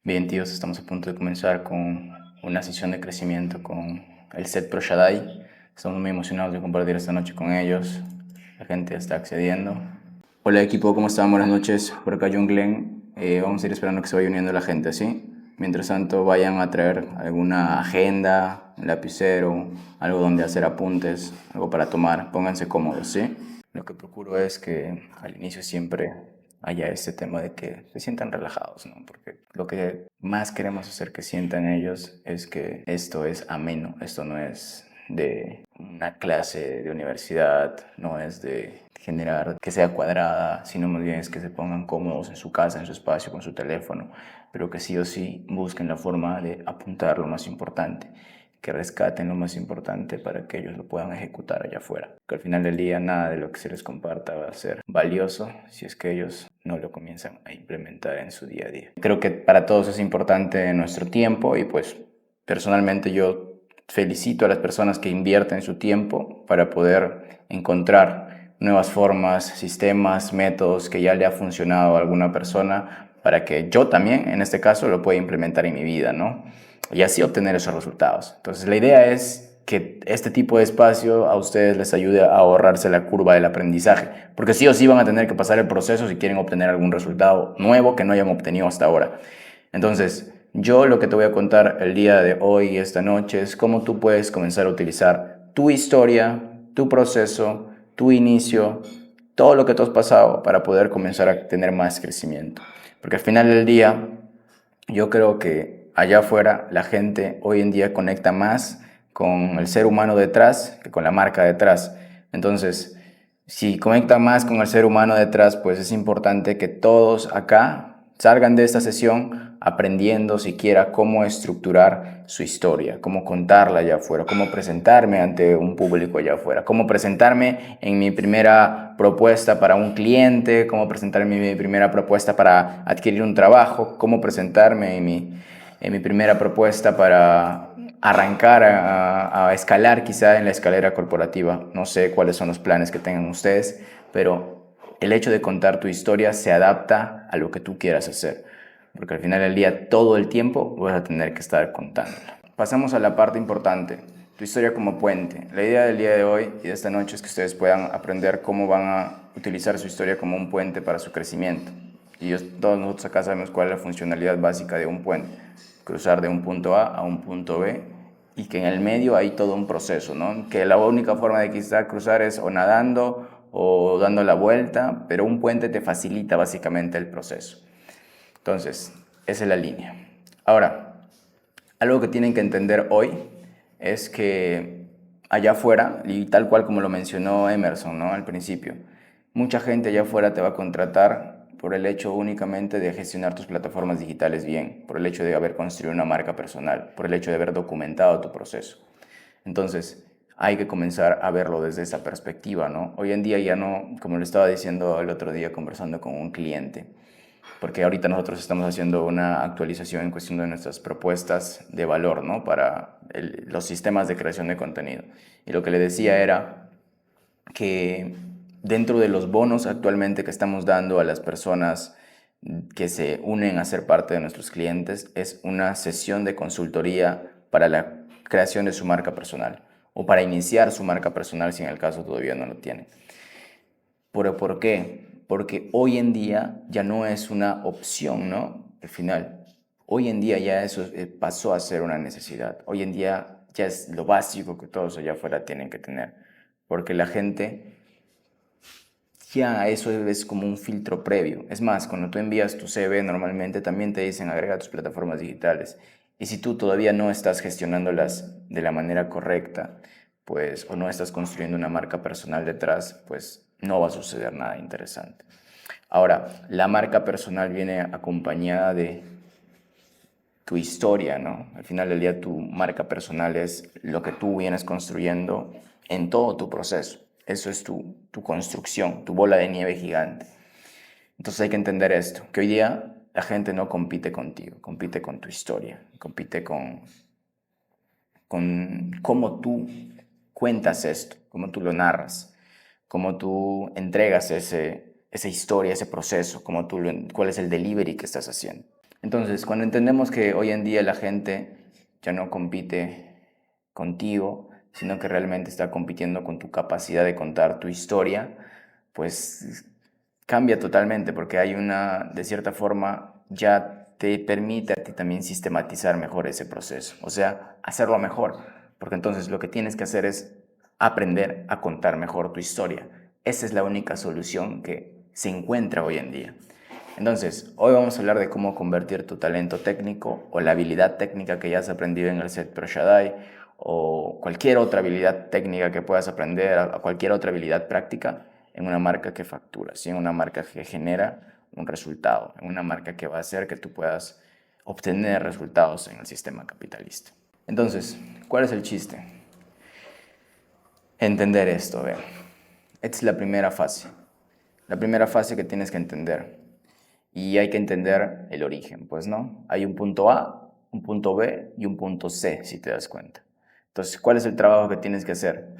Bien, tíos, estamos a punto de comenzar con una sesión de crecimiento con el set Pro Shaddai. Estamos muy emocionados de compartir esta noche con ellos. La gente está accediendo. Hola equipo, ¿cómo están? Buenas noches. Por acá John Glenn. Vamos a ir esperando que se vaya uniendo la gente, ¿sí? Mientras tanto, vayan a traer alguna agenda, un lapicero, algo donde hacer apuntes, algo para tomar. Pónganse cómodos, ¿sí? Lo que procuro es que al inicio siempre haya este tema de que se sientan relajados, ¿no? Porque lo que más queremos hacer que sientan ellos es que esto es ameno, esto no es de una clase de universidad, no es de generar que sea cuadrada, sino más bien es que se pongan cómodos en su casa, en su espacio, con su teléfono, pero que sí o sí busquen la forma de apuntar lo más importante, que rescaten lo más importante para que ellos lo puedan ejecutar allá afuera. Que al final del día nada de lo que se les comparta va a ser valioso si es que ellos no lo comienzan a implementar en su día a día. Creo que para todos es importante nuestro tiempo y pues personalmente yo felicito a las personas que invierten su tiempo para poder encontrar nuevas formas, sistemas, métodos que ya le ha funcionado a alguna persona para que yo también, en este caso, lo pueda implementar en mi vida, ¿no? Y así obtener esos resultados. Entonces, la idea es que este tipo de espacio a ustedes les ayude a ahorrarse la curva del aprendizaje, porque sí o sí van a tener que pasar el proceso si quieren obtener algún resultado nuevo que no hayan obtenido hasta ahora. Entonces, yo lo que te voy a contar el día de hoy y esta noche es cómo tú puedes comenzar a utilizar tu historia, tu proceso, tu inicio, todo lo que tú has pasado para poder comenzar a tener más crecimiento. Porque al final del día, yo creo que allá afuera la gente hoy en día conecta más con el ser humano detrás que con la marca detrás. Entonces, si conecta más con el ser humano detrás, pues es importante que todos acá salgan de esta sesión aprendiendo siquiera cómo estructurar su historia, cómo contarla allá afuera, cómo presentarme ante un público allá afuera, cómo presentarme en mi primera propuesta para un cliente, cómo presentarme en mi primera propuesta para adquirir un trabajo, cómo presentarme en mi primera propuesta para arrancar a escalar quizá en la escalera corporativa. No sé cuáles son los planes que tengan ustedes, pero el hecho de contar tu historia se adapta a lo que tú quieras hacer, porque al final del día todo el tiempo vas a tener que estar contándola. Pasamos a la parte importante, tu historia como puente. La idea del día de hoy y de esta noche es que ustedes puedan aprender cómo van a utilizar su historia como un puente para su crecimiento. Y todos nosotros acá sabemos cuál es la funcionalidad básica de un puente: cruzar de un punto A un punto B, y que en el medio hay todo un proceso, ¿no? Que la única forma de quizá cruzar es o nadando o dando la vuelta, pero un puente te facilita básicamente el proceso. Entonces, esa es la línea. Ahora, algo que tienen que entender hoy es que allá afuera, y tal cual como lo mencionó Emerson, ¿no?, al principio, mucha gente allá afuera te va a contratar por el hecho únicamente de gestionar tus plataformas digitales bien, por el hecho de haber construido una marca personal, por el hecho de haber documentado tu proceso. Entonces, hay que comenzar a verlo desde esa perspectiva, ¿no? Hoy en día ya no, como le estaba diciendo el otro día conversando con un cliente, porque ahorita nosotros estamos haciendo una actualización en cuestión de nuestras propuestas de valor, ¿no?, para los sistemas de creación de contenido. Y lo que le decía era que dentro de los bonos actualmente que estamos dando a las personas que se unen a ser parte de nuestros clientes es una sesión de consultoría para la creación de su marca personal o para iniciar su marca personal si en el caso todavía no lo tienen. ¿Pero por qué? Porque hoy en día ya no es una opción, ¿no? Al final, hoy en día ya eso pasó a ser una necesidad. Hoy en día ya es lo básico que todos allá afuera tienen que tener, porque la gente ya eso es como un filtro previo. Es más, cuando tú envías tu CV normalmente también te dicen agrega tus plataformas digitales. Y si tú todavía no estás gestionándolas de la manera correcta, pues, o no estás construyendo una marca personal detrás, pues no va a suceder nada interesante. Ahora, la marca personal viene acompañada de tu historia, ¿no? Al final del día tu marca personal es lo que tú vienes construyendo en todo tu proceso. Eso es tu construcción, tu bola de nieve gigante. Entonces hay que entender esto, que hoy día la gente no compite contigo, compite con tu historia, compite con cómo tú cuentas esto, cómo tú lo narras, cómo tú entregas esa historia, ese proceso, cuál es el delivery que estás haciendo. Entonces, cuando entendemos que hoy en día la gente ya no compite contigo, sino que realmente está compitiendo con tu capacidad de contar tu historia, pues cambia totalmente porque hay una, de cierta forma, ya te permite a ti también sistematizar mejor ese proceso, o sea, hacerlo mejor, porque entonces lo que tienes que hacer es aprender a contar mejor tu historia. Esa es la única solución que se encuentra hoy en día. Entonces, hoy vamos a hablar de cómo convertir tu talento técnico o la habilidad técnica que ya has aprendido en el set Pro Shaddai o cualquier otra habilidad técnica que puedas aprender, a cualquier otra habilidad práctica en una marca que factura, ¿sí? En una marca que genera un resultado, en una marca que va a hacer que tú puedas obtener resultados en el sistema capitalista. Entonces, ¿cuál es el chiste? Entender esto, vean. Esta es la primera fase. La primera fase que tienes que entender. Y hay que entender el origen, pues, ¿no? Hay un punto A, un punto B y un punto C, si te das cuenta. Entonces, ¿cuál es el trabajo que tienes que hacer?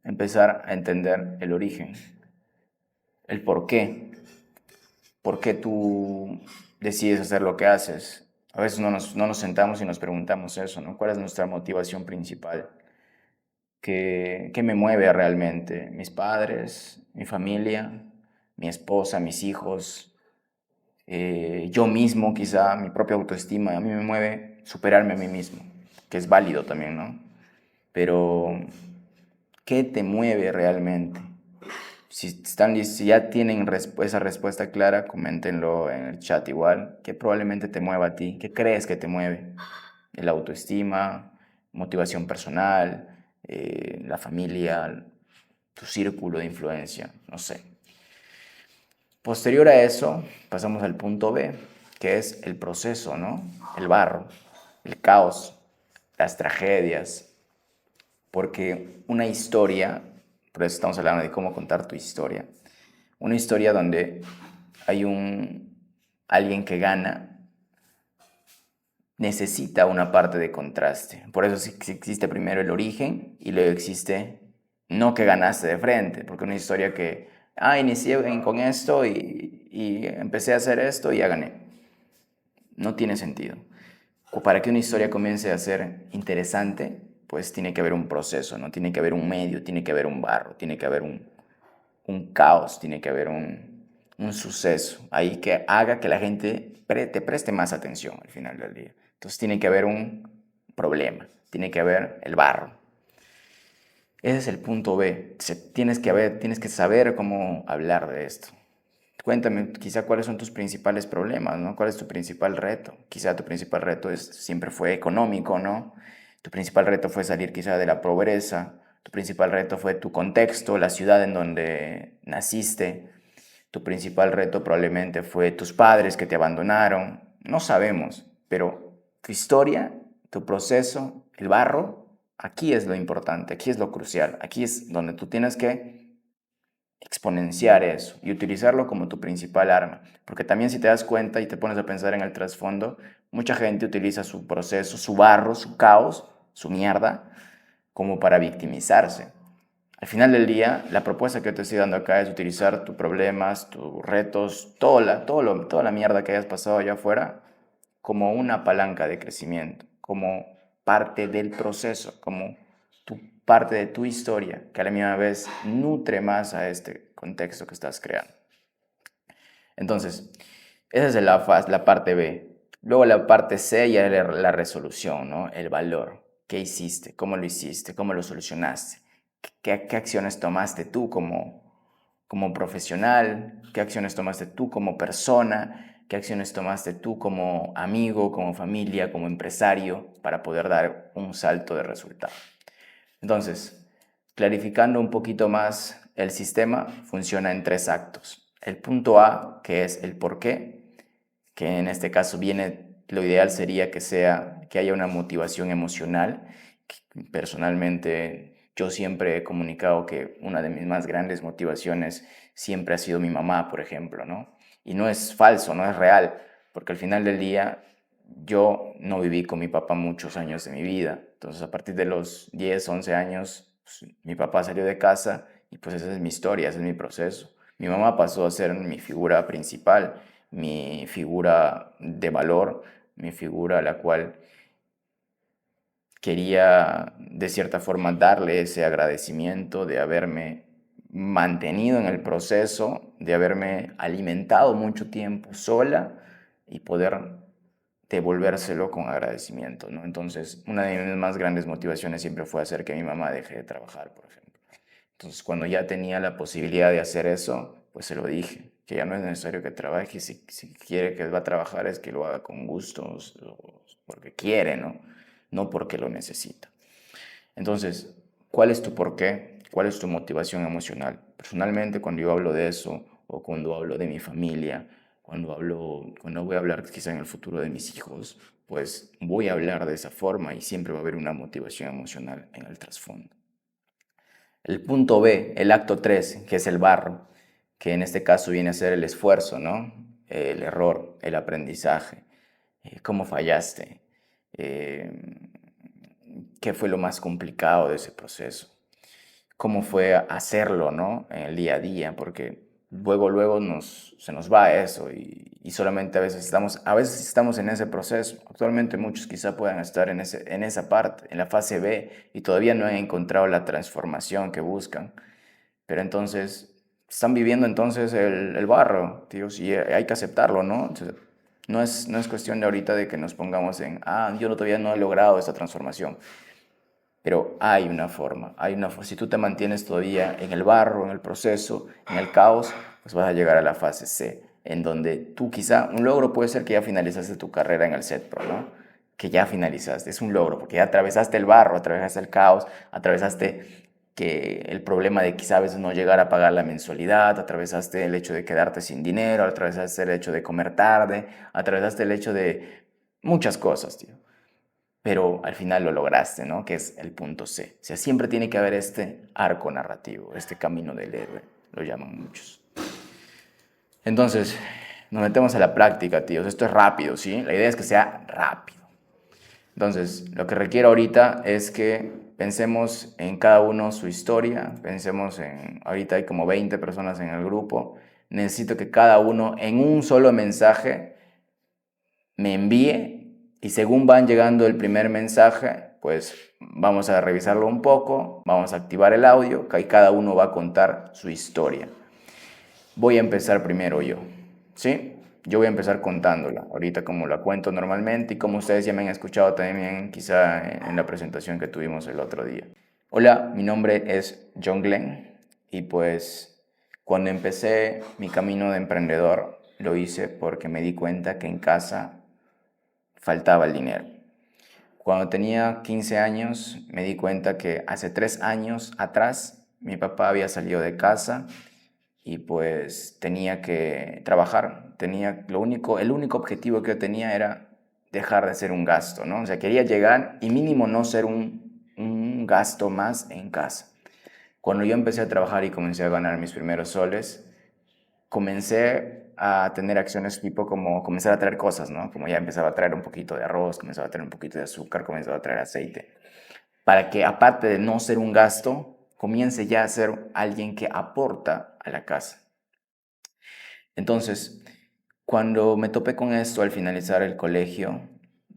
Empezar a entender el origen, el por qué. ¿Por qué tú decides hacer lo que haces? A veces no nos sentamos y nos preguntamos eso, ¿no? ¿Cuál es nuestra motivación principal? ¿Qué me mueve realmente? ¿Mis padres? ¿Mi familia? ¿Mi esposa? ¿Mis hijos? Yo mismo, quizá mi propia autoestima, a mí me mueve superarme a mí mismo, que es válido también, ¿no? Pero, ¿qué te mueve realmente? Si ya tienen esa respuesta clara, coméntenlo en el chat igual. ¿Qué probablemente te mueva a ti? ¿Qué crees que te mueve? ¿La autoestima, motivación personal, la familia, tu círculo de influencia? No sé. Posterior a eso, pasamos al punto B, que es el proceso, ¿no? El barro, el caos, las tragedias. Porque una historia, por eso estamos hablando de cómo contar tu historia, una historia donde hay alguien que gana, necesita una parte de contraste. Por eso sí existe primero el origen y luego existe no que ganaste de frente, porque una historia que, inicié con esto y empecé a hacer esto y ya gané. No tiene sentido. Para que una historia comience a ser interesante, pues tiene que haber un proceso, ¿no? Tiene que haber un medio, tiene que haber un barro, tiene que haber un caos, tiene que haber un suceso ahí que haga que la gente te preste más atención al final del día. Entonces tiene que haber un problema, tiene que haber el barro. Ese es el punto B. Tienes que saber cómo hablar de esto. Cuéntame, quizá cuáles son tus principales problemas, ¿no? ¿Cuál es tu principal reto? Quizá tu principal reto siempre fue económico, ¿no? Tu principal reto fue salir quizá de la pobreza. Tu principal reto fue tu contexto, la ciudad en donde naciste. Tu principal reto probablemente fue tus padres que te abandonaron. No sabemos, pero tu historia, tu proceso, el barro, aquí es lo importante, aquí es lo crucial, aquí es donde tú tienes que exponenciar eso y utilizarlo como tu principal arma. Porque también si te das cuenta y te pones a pensar en el trasfondo, mucha gente utiliza su proceso, su barro, su caos, su mierda, como para victimizarse. Al final del día, la propuesta que te estoy dando acá es utilizar tus problemas, tus retos, toda la mierda que hayas pasado allá afuera, como una palanca de crecimiento, como parte del proceso, como parte de tu historia, que a la misma vez nutre más a este contexto que estás creando. Entonces, esa es la parte B. Luego la parte C ya es la resolución, ¿no? El valor. ¿Qué hiciste? ¿Cómo lo hiciste? ¿Cómo lo solucionaste? ¿Qué acciones tomaste tú como profesional? ¿Qué acciones tomaste tú como persona? ¿Qué acciones tomaste tú como amigo, como familia, como empresario para poder dar un salto de resultado? Entonces, clarificando un poquito más, el sistema funciona en 3 actos. El punto A, que es el por qué, que en este caso lo ideal sería que haya una motivación emocional. Personalmente, yo siempre he comunicado que una de mis más grandes motivaciones siempre ha sido mi mamá, por ejemplo, ¿no? Y no es falso, no es real, porque al final del día yo no viví con mi papá muchos años de mi vida. Entonces, a partir de los 10, 11 años, pues, mi papá salió de casa y pues esa es mi historia, ese es mi proceso. Mi mamá pasó a ser mi figura principal, mi figura de valor, mi figura a la cual quería de cierta forma darle ese agradecimiento de haberme mantenido en el proceso, de haberme alimentado mucho tiempo sola y poder devolvérselo con agradecimiento, ¿no? Entonces, una de mis más grandes motivaciones siempre fue hacer que mi mamá deje de trabajar, por ejemplo. Entonces, cuando ya tenía la posibilidad de hacer eso, pues se lo dije, que ya no es necesario que trabaje, si quiere que va a trabajar es que lo haga con gusto, porque quiere, ¿no? No porque lo necesita. Entonces, ¿cuál es tu porqué? ¿Cuál es tu motivación emocional? Personalmente, cuando yo hablo de eso, o cuando hablo de mi familia, cuando voy a hablar quizá en el futuro de mis hijos, pues voy a hablar de esa forma y siempre va a haber una motivación emocional en el trasfondo. El punto B, el acto 3, que es el barro, que en este caso viene a ser el esfuerzo, ¿no? El error, el aprendizaje, cómo fallaste, eh, qué fue lo más complicado de ese proceso, cómo fue hacerlo, ¿no? En el día a día, porque luego se nos va eso y solamente a veces estamos en ese proceso. Actualmente muchos quizá puedan estar en esa parte, en la fase B, y todavía no han encontrado la transformación que buscan. Pero entonces están viviendo entonces el barro, tío, y hay que aceptarlo, ¿no? Entonces, no es cuestión de ahorita de que nos pongamos yo todavía no he logrado esta transformación. Pero si tú te mantienes todavía en el barro, en el proceso, en el caos, pues vas a llegar a la fase C, en donde tú quizá, un logro puede ser que ya finalizaste tu carrera en el set pro, ¿no? Que ya finalizaste, es un logro, porque ya atravesaste el barro, atravesaste el caos, atravesaste el problema de quizá a veces no llegar a pagar la mensualidad, atravesaste el hecho de quedarte sin dinero, atravesaste el hecho de comer tarde, atravesaste el hecho de muchas cosas, tío, pero al final lo lograste, ¿no? Que es el punto C. O sea, siempre tiene que haber este arco narrativo, este camino del héroe, lo llaman muchos. Entonces, nos metemos a la práctica, tíos. Esto es rápido, ¿sí? La idea es que sea rápido. Entonces, lo que requiero ahorita es que pensemos en cada uno su historia, ahorita hay como 20 personas en el grupo, necesito que cada uno en un solo mensaje me envíe y según van llegando el primer mensaje, pues vamos a revisarlo un poco, vamos a activar el audio y cada uno va a contar su historia. Voy a empezar primero yo, ¿sí? Yo voy a empezar contándola, ahorita como la cuento normalmente y como ustedes ya me han escuchado también quizá en la presentación que tuvimos el otro día. Hola, mi nombre es John Glenn y pues cuando empecé mi camino de emprendedor lo hice porque me di cuenta que en casa faltaba el dinero. Cuando tenía 15 años me di cuenta que hace 3 años atrás mi papá había salido de casa y pues tenía que trabajar. El único objetivo que yo tenía era dejar de ser un gasto, ¿no? O sea, quería llegar y mínimo no ser un gasto más en casa. Cuando yo empecé a trabajar y comencé a ganar mis primeros soles, comencé a tener acciones tipo como comenzar a traer cosas, ¿no? Como ya empezaba a traer un poquito de arroz, comenzaba a traer un poquito de azúcar, comenzaba a traer aceite. Para que aparte de no ser un gasto, comience ya a ser alguien que aporta a la casa. Entonces, cuando me topé con esto al finalizar el colegio,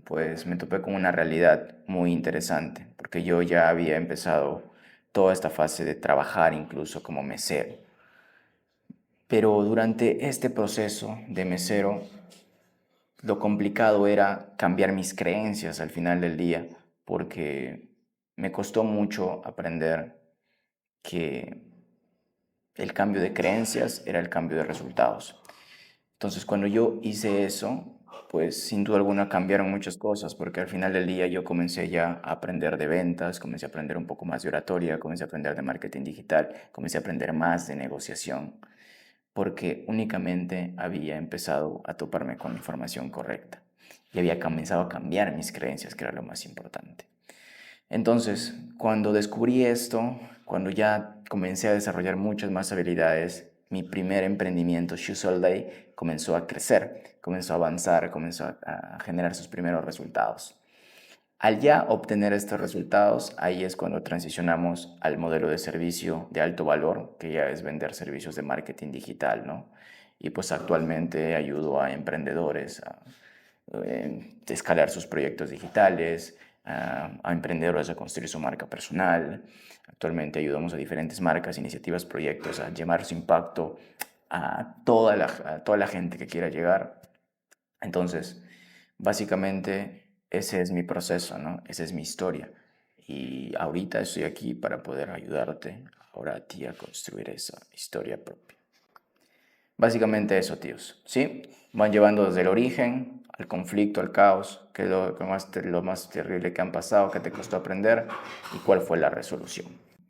pues me topé con una realidad muy interesante, porque yo ya había empezado toda esta fase de trabajar incluso como mesero. Pero durante este proceso de mesero, lo complicado era cambiar mis creencias al final del día, porque me costó mucho aprender que el cambio de creencias era el cambio de resultados. Entonces, cuando yo hice eso, pues sin duda alguna cambiaron muchas cosas, porque al final del día yo comencé ya a aprender de ventas, comencé a aprender un poco más de oratoria, comencé a aprender de marketing digital, comencé a aprender más de negociación, porque únicamente había empezado a toparme con la información correcta y había comenzado a cambiar mis creencias, que era lo más importante. Entonces, cuando descubrí esto, cuando ya comencé a desarrollar muchas más habilidades, mi primer emprendimiento, Shoes All Day, comenzó a crecer, comenzó a avanzar, comenzó a generar sus primeros resultados. Al ya obtener estos resultados, ahí es cuando transicionamos al modelo de servicio de alto valor, que ya es vender servicios de marketing digital, ¿no? y pues actualmente ayudo a emprendedores a escalar sus proyectos digitales, a emprendedores a construir su marca personal. Actualmente ayudamos a diferentes marcas, iniciativas, proyectos a llevar su impacto a toda la gente que quiera llegar. Entonces, básicamente ese es mi proceso, ¿no? Esa es mi historia. Y ahorita estoy aquí para poder ayudarte ahora a ti a construir esa historia propia. Básicamente eso, tíos, ¿sí? Van llevando desde el origen al conflicto, al caos, qué es lo más terrible que han pasado, qué te costó aprender y cuál fue la resolución.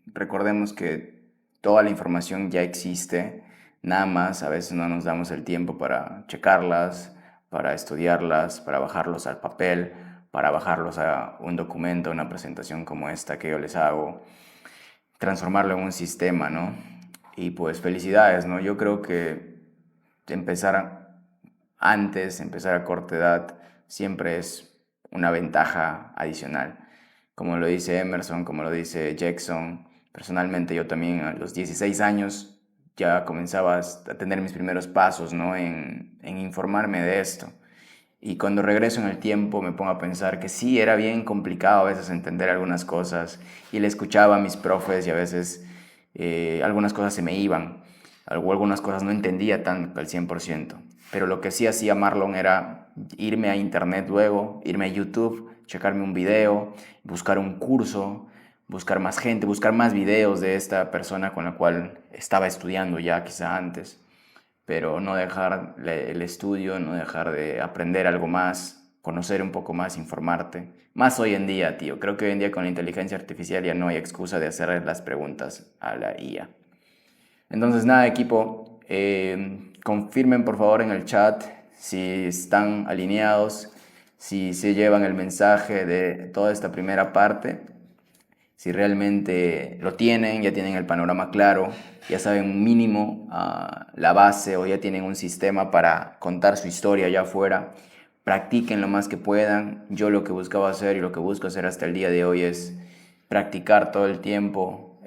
Recordemos que toda la información ya existe, nada más a veces no nos damos el tiempo para checarlas, para estudiarlas, para bajarlos al papel, para bajarlos a un documento, una presentación como esta que yo les hago, transformarlo en un sistema, ¿no? Y pues felicidades, ¿no? Yo creo que empezar antes, empezar a corta edad, siempre es una ventaja adicional. Como lo dice Emerson, como lo dice Jackson, personalmente yo también a los 16 años ya comenzaba a tener mis primeros pasos, ¿no? en informarme de esto. Y cuando regreso en el tiempo me pongo a pensar que sí, era bien complicado a veces entender algunas cosas y le escuchaba a mis profes y a veces algunas cosas se me iban, algunas cosas no entendía tan al 100%. Pero lo que sí hacía Marlon era irme a internet luego, irme a YouTube, checarme un video, buscar un curso, buscar más gente, buscar más videos de esta persona con la cual estaba estudiando ya quizá antes, pero no dejar el estudio, no dejar de aprender algo más, conocer un poco más, informarte. Más hoy en día, tío. Creo que hoy en día con la inteligencia artificial ya no hay excusa de hacer las preguntas a la IA. Entonces, nada, equipo, confirmen por favor en el chat si están alineados, si se llevan el mensaje de toda esta primera parte, si realmente lo tienen, ya tienen el panorama claro, ya saben mínimo la base o ya tienen un sistema para contar su historia allá afuera. Practiquen lo más que puedan. Yo lo que buscaba hacer y lo que busco hacer hasta el día de hoy es practicar todo el tiempo.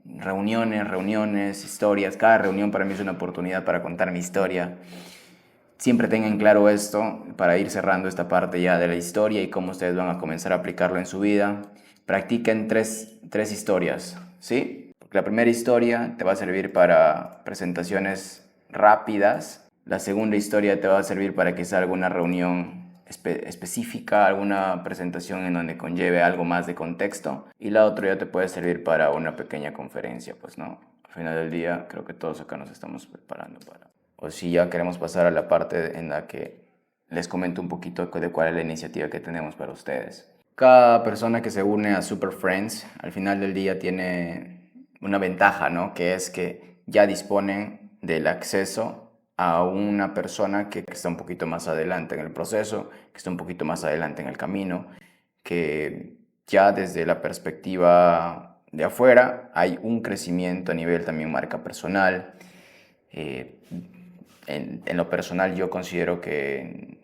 Reuniones, historias. Cada reunión para mí es una oportunidad para contar mi historia. Siempre tengan claro esto para ir cerrando esta parte ya de la historia y cómo ustedes van a comenzar a aplicarlo en su vida. Practiquen tres historias, ¿sí? Porque la primera historia te va a servir para presentaciones rápidas. La segunda historia te va a servir para quizá alguna reunión específica, alguna presentación en donde conlleve algo más de contexto. Y la otra ya te puede servir para una pequeña conferencia, pues no. Al final del día creo que todos acá nos estamos preparando para... O si ya queremos pasar a la parte en la que les comento un poquito de cuál es la iniciativa que tenemos para ustedes. Cada persona que se une a Super Friends al final del día tiene una ventaja, ¿no? Que es que ya disponen del acceso a una persona que está un poquito más adelante en el proceso, que está un poquito más adelante en el camino, que ya desde la perspectiva de afuera hay un crecimiento a nivel también marca personal. En lo personal yo considero que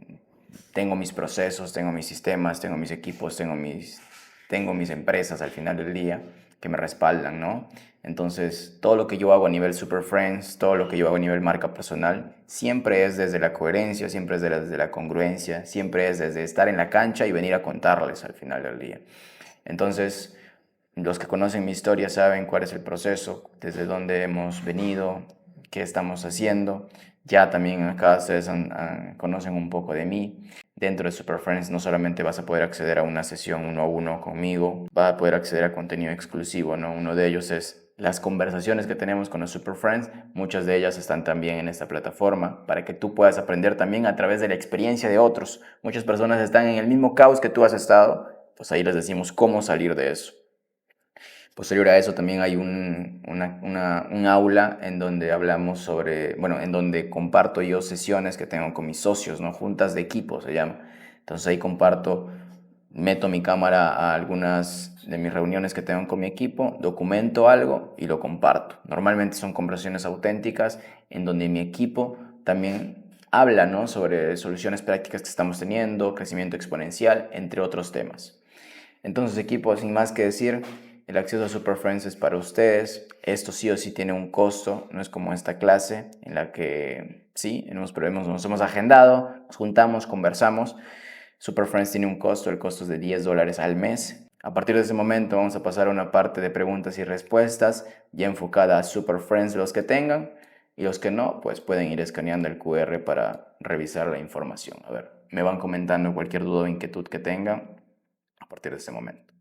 tengo mis procesos, tengo mis sistemas, tengo mis equipos, tengo mis empresas al final del día que me respaldan, ¿no? Entonces, todo lo que yo hago a nivel Super Friends, todo lo que yo hago a nivel marca personal, siempre es desde la coherencia, siempre es desde la congruencia, siempre es desde estar en la cancha y venir a contarles al final del día. Entonces, los que conocen mi historia saben cuál es el proceso, desde dónde hemos venido, qué estamos haciendo. Ya también acá ustedes conocen un poco de mí. Dentro de Super Friends no solamente vas a poder acceder a una sesión uno a uno conmigo, vas a poder acceder a contenido exclusivo, ¿no? Uno de ellos es las conversaciones que tenemos con los Super Friends. Muchas de ellas están también en esta plataforma para que tú puedas aprender también a través de la experiencia de otros. Muchas personas están en el mismo caos que tú has estado, pues ahí les decimos cómo salir de eso. Posterior a eso también hay un aula en donde hablamos sobre, bueno, en donde comparto yo sesiones que tengo con mis socios, ¿no? Juntas de equipo se llama. Entonces ahí comparto, meto mi cámara a algunas de mis reuniones que tengo con mi equipo, documento algo y lo comparto. Normalmente son conversaciones auténticas en donde mi equipo también habla, ¿no? Sobre soluciones prácticas que estamos teniendo, crecimiento exponencial, entre otros temas. Entonces, equipo, sin más que decir, el acceso a Super Friends es para ustedes. Esto sí o sí tiene un costo, no es como esta clase en la que sí, nos hemos agendado, nos juntamos, conversamos. Super Friends tiene un costo, el costo es de $10 al mes. A partir de ese momento vamos a pasar a una parte de preguntas y respuestas ya enfocada a Super Friends los que tengan, y los que no, pues pueden ir escaneando el QR para revisar la información. A ver, me van comentando cualquier duda o inquietud que tengan a partir de este momento.